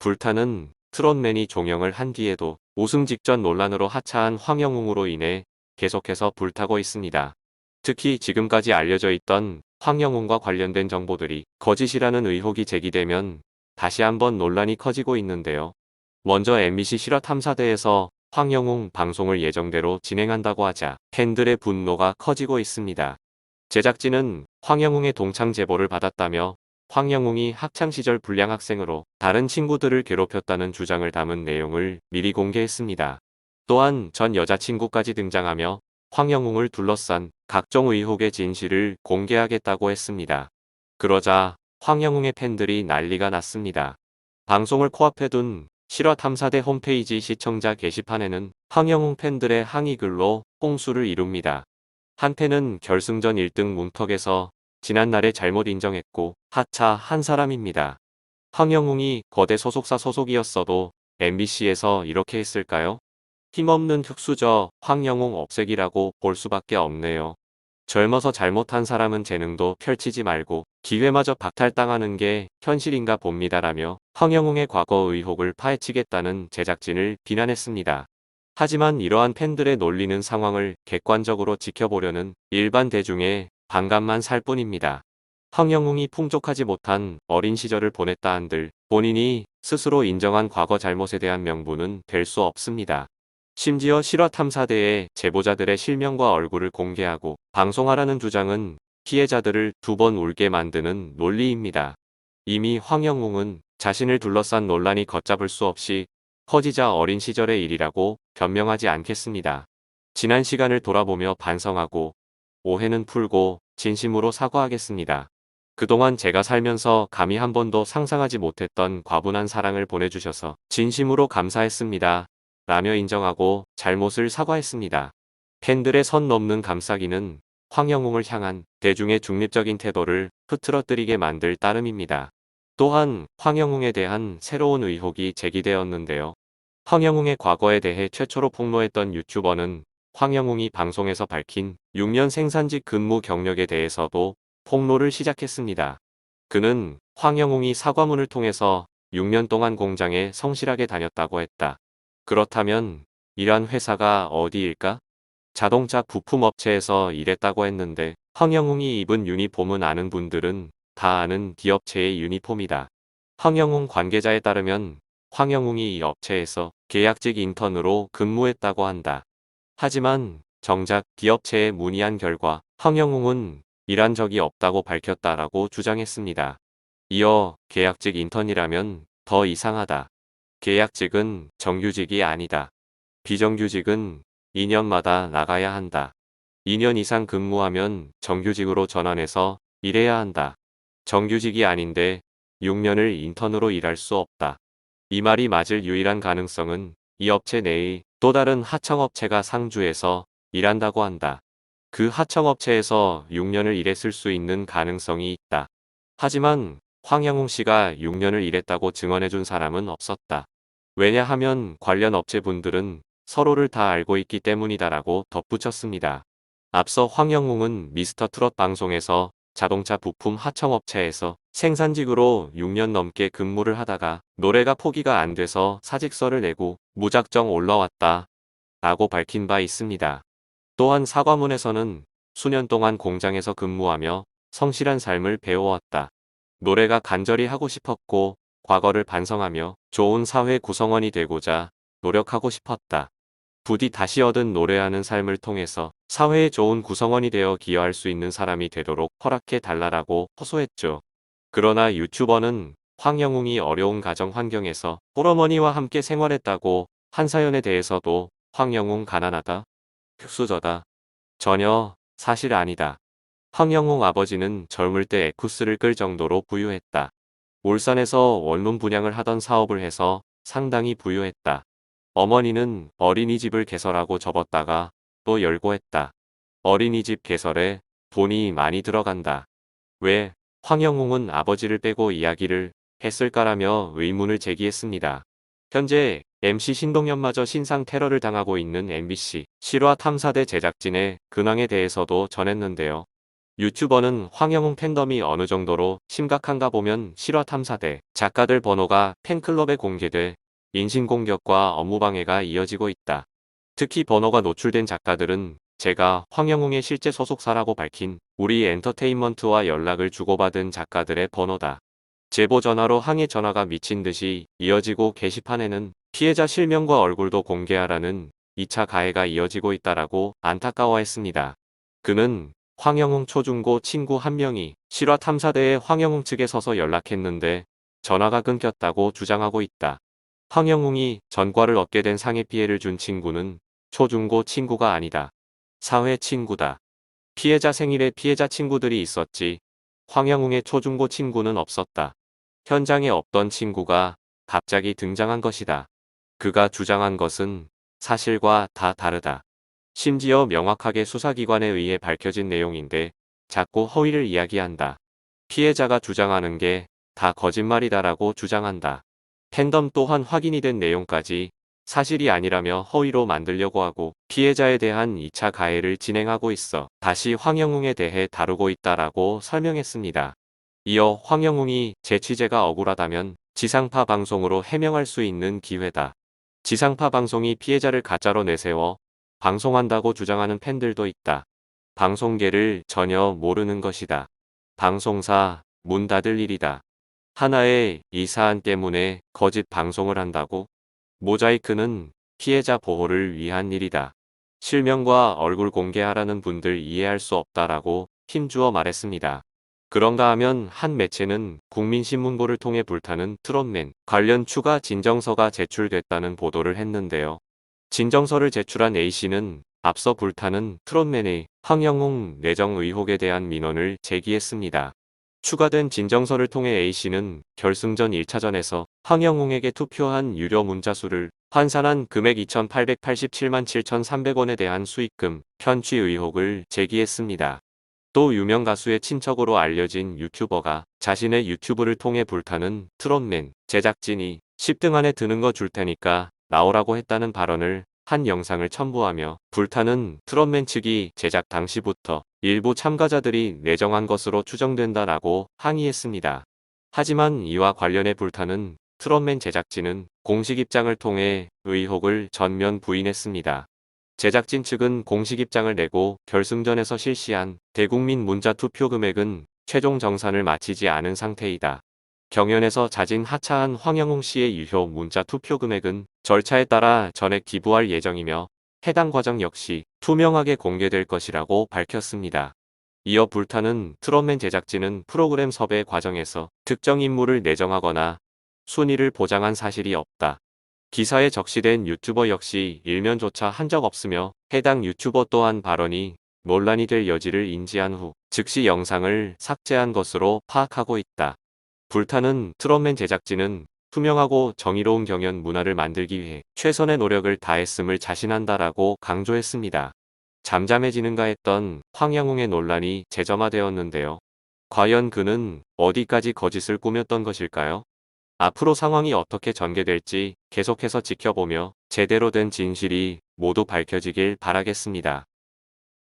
불타는 트롯맨이 종영을 한 뒤에도 우승 직전 논란으로 하차한 황영웅으로 인해 계속해서 불타고 있습니다. 특히 지금까지 알려져 있던 황영웅과 관련된 정보들이 거짓이라는 의혹이 제기되면 다시 한번 논란이 커지고 있는데요. 먼저 MBC 실화탐사대에서 황영웅 방송을 예정대로 진행한다고 하자 팬들의 분노가 커지고 있습니다. 제작진은 황영웅의 동창 제보를 받았다며 황영웅이 학창시절 불량 학생으로 다른 친구들을 괴롭혔다는 주장을 담은 내용을 미리 공개했습니다. 또한 전 여자친구까지 등장하며 황영웅을 둘러싼 각종 의혹의 진실을 공개하겠다고 했습니다. 그러자 황영웅의 팬들이 난리가 났습니다. 방송을 코앞에 둔 실화탐사대 홈페이지 시청자 게시판에는 황영웅 팬들의 항의글로 홍수를 이룹니다. 한패는 결승전 1등 문턱에서 지난날에 잘못 인정했고 하차한 사람입니다. 황영웅이 거대 소속사 소속이었어도 MBC에서 이렇게 했을까요? 힘없는 흙수저 황영웅 없애기라고 볼 수밖에 없네요. 젊어서 잘못한 사람은 재능도 펼치지 말고 기회마저 박탈당하는 게 현실인가 봅니다라며 황영웅의 과거 의혹을 파헤치겠다는 제작진을 비난했습니다. 하지만 이러한 팬들의 놀리는 상황을 객관적으로 지켜보려는 일반 대중의 반감만 살 뿐입니다. 황영웅이 풍족하지 못한 어린 시절을 보냈다 한들 본인이 스스로 인정한 과거 잘못에 대한 명분은 될 수 없습니다. 심지어 실화탐사대에 제보자들의 실명과 얼굴을 공개하고 방송하라는 주장은 피해자들을 두 번 울게 만드는 논리입니다. 이미 황영웅은 자신을 둘러싼 논란이 걷잡을 수 없이 커지자 어린 시절의 일이라고 변명하지 않겠습니다. 지난 시간을 돌아보며 반성하고 오해는 풀고 진심으로 사과하겠습니다. 그동안 제가 살면서 감히 한 번도 상상하지 못했던 과분한 사랑을 보내주셔서 진심으로 감사했습니다. 라며 인정하고 잘못을 사과했습니다. 팬들의 선 넘는 감싸기는 황영웅을 향한 대중의 중립적인 태도를 흐트러뜨리게 만들 따름입니다. 또한 황영웅에 대한 새로운 의혹이 제기되었는데요. 황영웅의 과거에 대해 최초로 폭로했던 유튜버는 황영웅이 방송에서 밝힌 6년 생산직 근무 경력에 대해서도 폭로를 시작했습니다. 그는 황영웅이 사과문을 통해서 6년 동안 공장에 성실하게 다녔다고 했다. 그렇다면 일한 회사가 어디일까? 자동차 부품업체에서 일했다고 했는데 황영웅이 입은 유니폼은 아는 분들은 다 아는 D업체의 유니폼이다. 황영웅 관계자에 따르면 황영웅이 이 업체에서 계약직 인턴으로 근무했다고 한다. 하지만 정작 D업체에 문의한 결과 황영웅은 일한 적이 없다고 밝혔다라고 주장했습니다. 이어 계약직 인턴이라면 더 이상하다. 계약직은 정규직이 아니다. 비정규직은 2년마다 나가야 한다. 2년 이상 근무하면 정규직으로 전환해서 일해야 한다. 정규직이 아닌데 6년을 인턴으로 일할 수 없다. 이 말이 맞을 유일한 가능성은 이 업체 내의 또 다른 하청업체가 상주해서 일한다고 한다. 그 하청업체에서 6년을 일했을 수 있는 가능성이 있다. 하지만 황영웅 씨가 6년을 일했다고 증언해준 사람은 없었다. 왜냐하면 관련 업체분들은 서로를 다 알고 있기 때문이다라고 덧붙였습니다. 앞서 황영웅은 미스터 트롯 방송에서 자동차 부품 하청업체에서 생산직으로 6년 넘게 근무를 하다가 노래가 포기가 안 돼서 사직서를 내고 무작정 올라왔다 라고 밝힌 바 있습니다. 또한 사과문에서는 수년 동안 공장에서 근무하며 성실한 삶을 배워왔다. 노래가 간절히 하고 싶었고 과거를 반성하며 좋은 사회 구성원이 되고자 노력하고 싶었다. 부디 다시 얻은 노래하는 삶을 통해서 사회에 좋은 구성원이 되어 기여할 수 있는 사람이 되도록 허락해 달라라고 호소했죠. 그러나 유튜버는 황영웅이 어려운 가정 환경에서 홀어머니와 함께 생활했다고 한 사연에 대해서도 황영웅 가난하다, 흙수저다, 전혀 사실 아니다. 황영웅 아버지는 젊을 때 에쿠스를 끌 정도로 부유했다. 울산에서 원룸 분양을 하던 사업을 해서 상당히 부유했다. 어머니는 어린이집을 개설하고 접었다가 또 열고 했다. 어린이집 개설에 돈이 많이 들어간다. 왜 황영웅은 아버지를 빼고 이야기를 했을까라며 의문을 제기했습니다. 현재 MC 신동엽마저 신상 테러를 당하고 있는 MBC 실화탐사대 제작진의 근황에 대해서도 전했는데요. 유튜버는 황영웅 팬덤이 어느 정도로 심각한가 보면 실화 탐사대 작가들 번호가 팬클럽에 공개돼 인신공격과 업무방해가 이어지고 있다. 특히 번호가 노출된 작가들은 제가 황영웅의 실제 소속사라고 밝힌 우리 엔터테인먼트와 연락을 주고받은 작가들의 번호다. 제보 전화로 항해 전화가 미친 듯이 이어지고 게시판에는 피해자 실명과 얼굴도 공개하라는 2차 가해가 이어지고 있다라고 안타까워했습니다. 그는 황영웅 초중고 친구 한 명이 실화 탐사대에 황영웅 측에 서서 연락했는데 전화가 끊겼다고 주장하고 있다. 황영웅이 전과를 얻게 된 상해 피해를 준 친구는 초중고 친구가 아니다. 사회 친구다. 피해자 생일에 피해자 친구들이 있었지. 황영웅의 초중고 친구는 없었다. 현장에 없던 친구가 갑자기 등장한 것이다. 그가 주장한 것은 사실과 다 다르다. 심지어 명확하게 수사기관에 의해 밝혀진 내용인데 자꾸 허위를 이야기한다. 피해자가 주장하는 게 다 거짓말이다라고 주장한다. 팬덤 또한 확인이 된 내용까지 사실이 아니라며 허위로 만들려고 하고 피해자에 대한 2차 가해를 진행하고 있어 다시 황영웅에 대해 다루고 있다라고 설명했습니다. 이어 황영웅이 제 취재가 억울하다면 지상파 방송으로 해명할 수 있는 기회다. 지상파 방송이 피해자를 가짜로 내세워 방송한다고 주장하는 팬들도 있다. 방송계를 전혀 모르는 것이다. 방송사 문 닫을 일이다. 하나의 이 사안 때문에 거짓 방송을 한다고? 모자이크는 피해자 보호를 위한 일이다. 실명과 얼굴 공개하라는 분들 이해할 수 없다라고 힘주어 말했습니다. 그런가 하면 한 매체는 국민신문고를 통해 불타는 트롯맨 관련 추가 진정서가 제출됐다는 보도를 했는데요. 진정서를 제출한 A씨는 앞서 불타는 트롯맨의 황영웅 내정 의혹에 대한 민원을 제기했습니다. 추가된 진정서를 통해 A씨는 결승전 1차전에서 황영웅에게 투표한 유료 문자 수를 환산한 금액 2,887만 7,300원에 대한 수익금 편취 의혹을 제기했습니다. 또 유명 가수의 친척으로 알려진 유튜버가 자신의 유튜브를 통해 불타는 트롯맨 제작진이 10등 안에 드는 거 줄 테니까 나오라고 했다는 발언을 한 영상을 첨부하며 불타는 트롯맨 측이 제작 당시부터 일부 참가자들이 내정한 것으로 추정된다라고 항의했습니다. 하지만 이와 관련해 불타는 트롯맨 제작진은 공식 입장을 통해 의혹을 전면 부인했습니다. 제작진 측은 공식 입장을 내고 결승전에서 실시한 대국민 문자 투표 금액은 최종 정산을 마치지 않은 상태이다. 경연에서 자진 하차한 황영웅 씨의 유효 문자 투표 금액은 절차에 따라 전액 기부할 예정이며 해당 과정 역시 투명하게 공개될 것이라고 밝혔습니다. 이어 불타는 트롯맨 제작진은 프로그램 섭외 과정에서 특정 인물을 내정하거나 순위를 보장한 사실이 없다. 기사에 적시된 유튜버 역시 일면조차 한 적 없으며 해당 유튜버 또한 발언이 논란이 될 여지를 인지한 후 즉시 영상을 삭제한 것으로 파악하고 있다. 불타는 트롯맨 제작진은 투명하고 정의로운 경연 문화를 만들기 위해 최선의 노력을 다했음을 자신한다라고 강조했습니다. 잠잠해지는가 했던 황영웅의 논란이 재점화되었는데요. 과연 그는 어디까지 거짓을 꾸몄던 것일까요? 앞으로 상황이 어떻게 전개될지 계속해서 지켜보며 제대로 된 진실이 모두 밝혀지길 바라겠습니다.